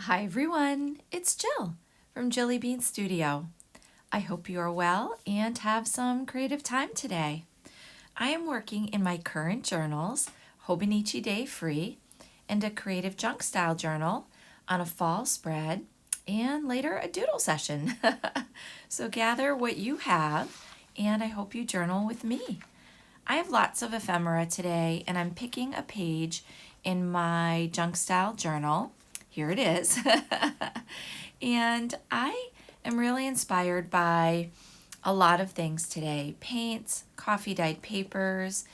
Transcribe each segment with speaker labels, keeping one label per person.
Speaker 1: Hi everyone, it's Jill from Jilly Bean Studio. I hope you are well and have some creative time today. I am working in my current journals, Hobonichi Day-Free, and a creative junk style journal on a fall spread, and later a doodle session. So gather what you have, and I hope you journal with me. I have lots of ephemera today, and I'm picking a page in my junk style journal. Here it is. And I am really inspired by a lot of things today: paints, coffee dyed papers,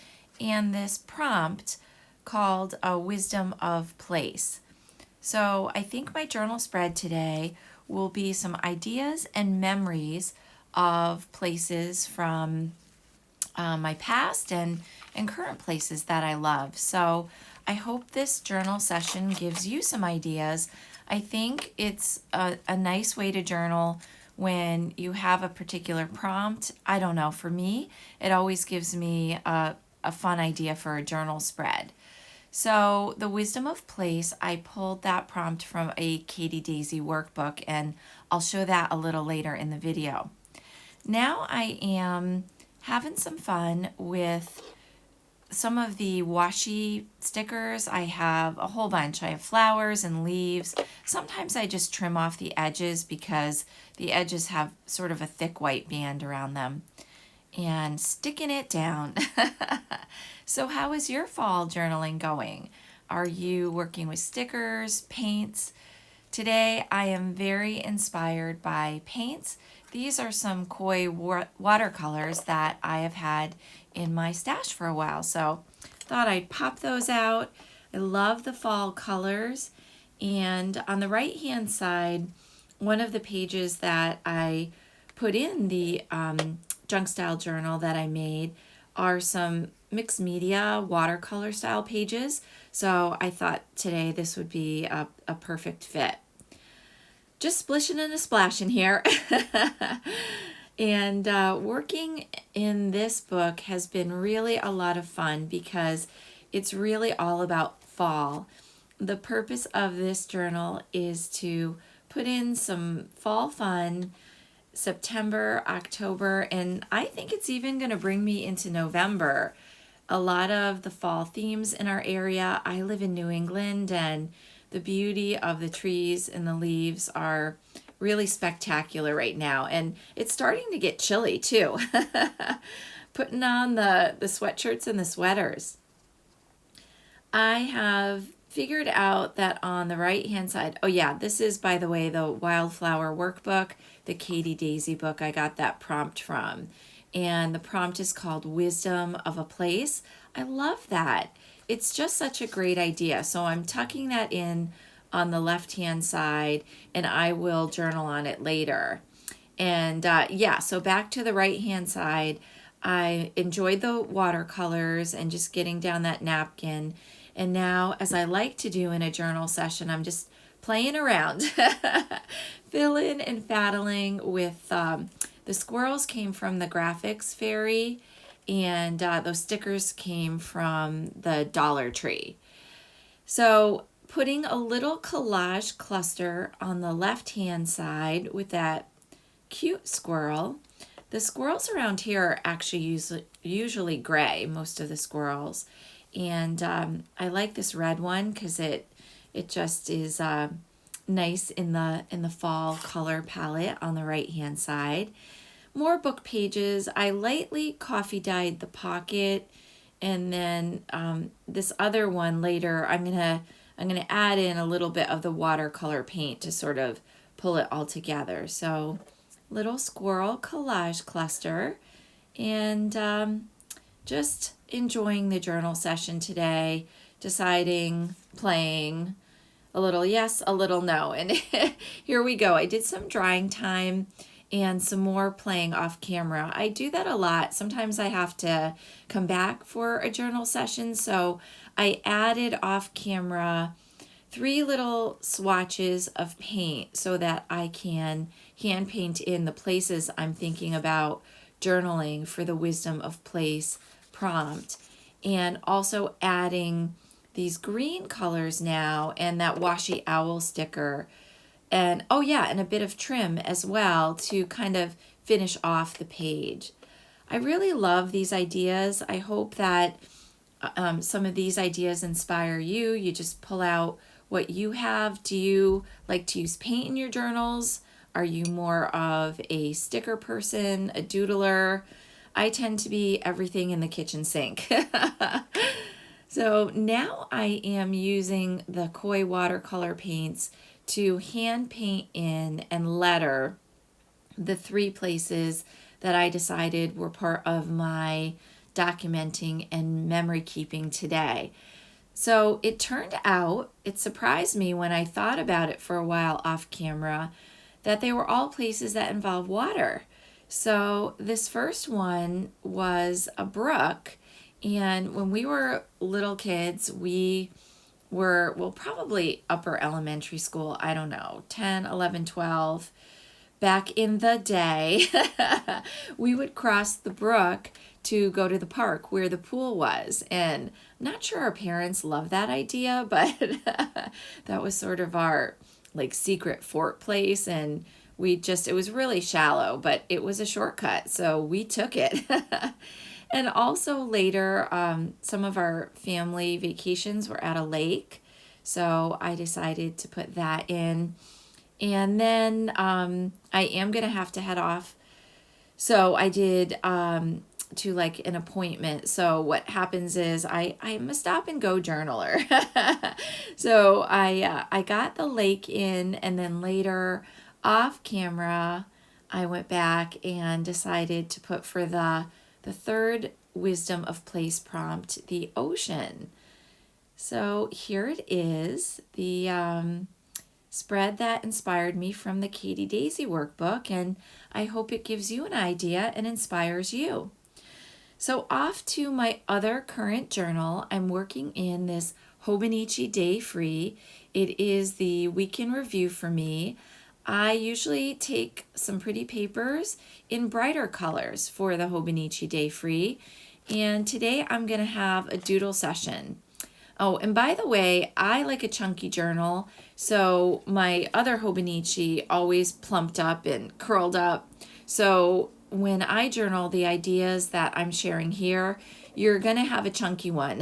Speaker 1: and this prompt called A Wisdom of Place. So I think my journal spread today will be some ideas and memories of places from my past and current places that I love. So I hope this journal session gives you some ideas. I think it's a nice way to journal when you have a particular prompt. I don't know, for me, it always gives me a fun idea for a journal spread. So the Wisdom of Place, I pulled that prompt from a Katie Daisy workbook, and I'll show that a little later in the video. Now I am having some fun with some of the washi stickers. I have a whole bunch. I have flowers and leaves. Sometimes I just trim off the edges because the edges have sort of a thick white band around them, and sticking it down. So how is your fall journaling going? Are you working with stickers, paints? Today I am very inspired by paints. These are some koi watercolors that I have had in my stash for a while, so thought I'd pop those out. I love the fall colors. And on the right hand side, one of the pages that I put in the junk style journal that I made are some mixed media watercolor style pages. So I thought today this would be a perfect fit. Just splishing and a splashing here. And working in this book has been really a lot of fun because it's really all about fall. The purpose of this journal is to put in some fall fun, September, October, and I think it's even going to bring me into November. A lot of the fall themes in our area. I live in New England, and the beauty of the trees and the leaves are really spectacular right now, and it's starting to get chilly too. Putting on the sweatshirts and the sweaters. I have figured out that on the right hand side, oh yeah, this is, by the way, the Wildflower workbook, the Katie Daisy book I got that prompt from. And the prompt is called Wisdom of a Place. I love that. It's just such a great idea. So I'm tucking that in on the left-hand side, and I will journal on it later. And yeah, so back to the right-hand side, I enjoyed the watercolors and just getting down that napkin. And now, as I like to do in a journal session, I'm just playing around, filling and faddling with the squirrels came from the graphics fairy, and those stickers came from the Dollar Tree. So putting a little collage cluster on the left-hand side with that cute squirrel. The squirrels around here are actually usually gray, most of the squirrels. And I like this red one because it just is nice in the fall color palette on the right-hand side. More book pages. I lightly coffee dyed the pocket, and then this other one later I'm gonna add in a little bit of the watercolor paint to sort of pull it all together. So little squirrel collage cluster, and just enjoying the journal session today, deciding, playing, a little yes, a little no, and here we go. I did some drying time and some more playing off camera. I do that a lot. Sometimes I have to come back for a journal session, so I added off camera 3 little swatches of paint so that I can hand paint in the places I'm thinking about journaling for the Wisdom of Place prompt, and also adding these green colors now and that washy owl sticker. And oh yeah, and a bit of trim as well to kind of finish off the page. I really love these ideas. I hope that some of these ideas inspire you. You just pull out what you have. Do you like to use paint in your journals? Are you more of a sticker person, a doodler? I tend to be everything in the kitchen sink. So now I am using the Koi watercolor paints to hand paint in and letter the 3 places that I decided were part of my documenting and memory keeping today. So it turned out, it surprised me when I thought about it for a while off camera, that they were all places that involve water. So this first one was a brook, and when we were little kids, we were, well, probably upper elementary school, I don't know, 10, 11, 12. Back in the day, we would cross the brook to go to the park where the pool was. And I'm not sure our parents loved that idea, but that was sort of our like secret fort place. And it was really shallow, but it was a shortcut. So we took it. And also later, some of our family vacations were at a lake. So I decided to put that in. And then I am going to have to head off. So I did to like an appointment. So what happens is I'm a stop and go journaler. So I got the lake in, and then later off camera, I went back and decided to put for the third wisdom of place prompt, the ocean. So here it is, the spread that inspired me from the Katie Daisy workbook, and I hope it gives you an idea and inspires you. So off to my other current journal, I'm working in this Hobonichi Day-Free. It is the week in review for me. I usually take some pretty papers in brighter colors for the Hobonichi Day-Free, and today I'm going to have a doodle session. Oh, and by the way, I like a chunky journal, so my other Hobonichi always plumped up and curled up. So when I journal the ideas that I'm sharing here, you're going to have a chunky one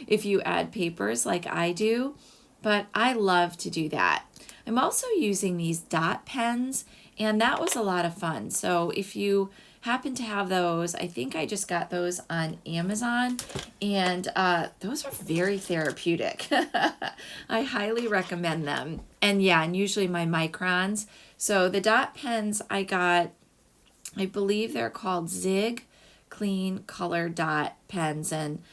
Speaker 1: if you add papers like I do, but I love to do that. I'm also using these dot pens, and that was a lot of fun. So if you happen to have those, I think I just got those on Amazon, and those are very therapeutic. I highly recommend them. And yeah, and usually my microns. So the dot pens I got, I believe they're called Zig Clean Color Dot Pens, and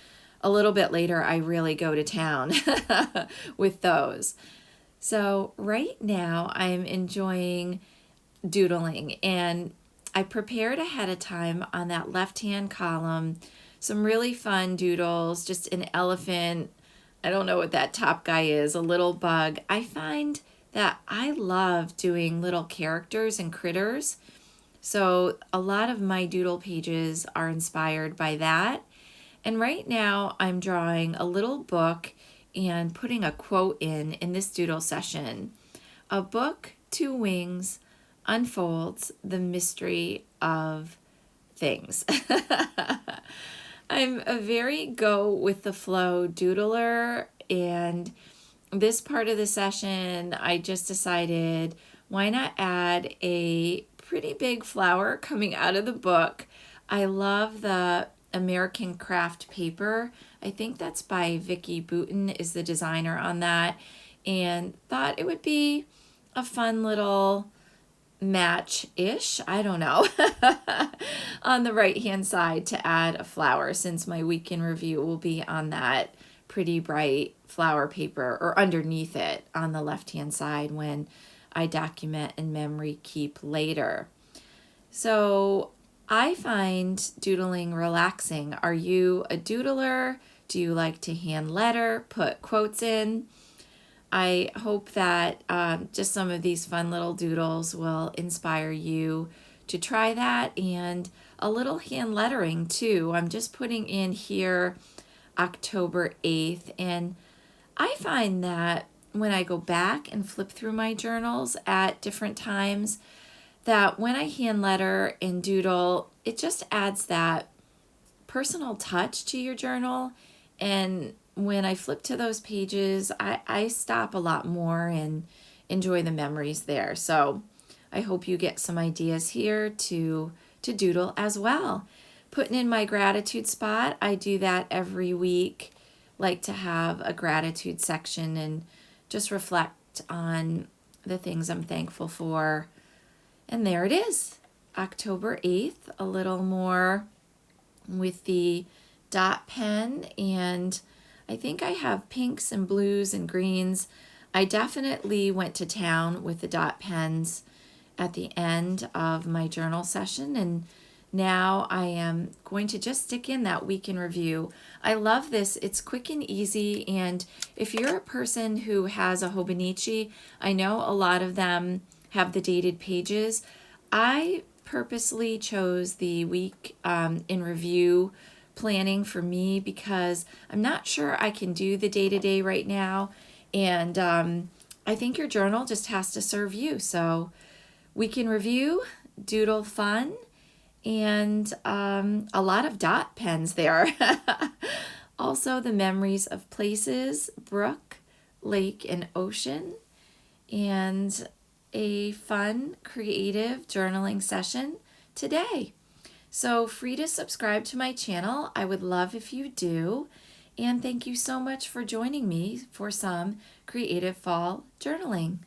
Speaker 1: a little bit later I really go to town with those. So right now I'm enjoying doodling, and I prepared ahead of time on that left-hand column some really fun doodles, just an elephant, I don't know what that top guy is, a little bug. I find that I love doing little characters and critters, so a lot of my doodle pages are inspired by that. And right now I'm drawing a little book and putting a quote in this doodle session. A book, 2 wings, unfolds the mystery of things. I'm a very go with the flow doodler, and this part of the session I just decided why not add a pretty big flower coming out of the book. I love the American Craft paper. I think that's by Vicki Boutin is the designer on that, and thought it would be a fun little match-ish, I don't know, on the right-hand side to add a flower, since my week in review will be on that pretty bright flower paper, or underneath it on the left-hand side when I document and memory keep later. So I find doodling relaxing. Are you a doodler? Do you like to hand letter, put quotes in? I hope that just some of these fun little doodles will inspire you to try that, and a little hand lettering too. I'm just putting in here October 8th. And I find that when I go back and flip through my journals at different times, that when I hand letter and doodle, it just adds that personal touch to your journal. And when I flip to those pages, I stop a lot more and enjoy the memories there. So I hope you get some ideas here to doodle as well. Putting in my gratitude spot, I do that every week. Like to have a gratitude section and just reflect on the things I'm thankful for. And there it is, October 8th, a little more with the dot pen, and I think I have pinks and blues and greens. I definitely went to town with the dot pens at the end of my journal session, and now I am going to just stick in that week in review. I love this. It's quick and easy, and if you're a person who has a Hobonichi, I know a lot of them have the dated pages. I purposely chose the week in review planning for me because I'm not sure I can do the day-to-day right now, and I think your journal just has to serve you. So week in review, doodle fun, and a lot of dot pens there. Also the memories of places, brook, lake, and ocean, and a fun, creative journaling session today. So free to subscribe to my channel. I would love if you do. And thank you so much for joining me for some creative fall journaling.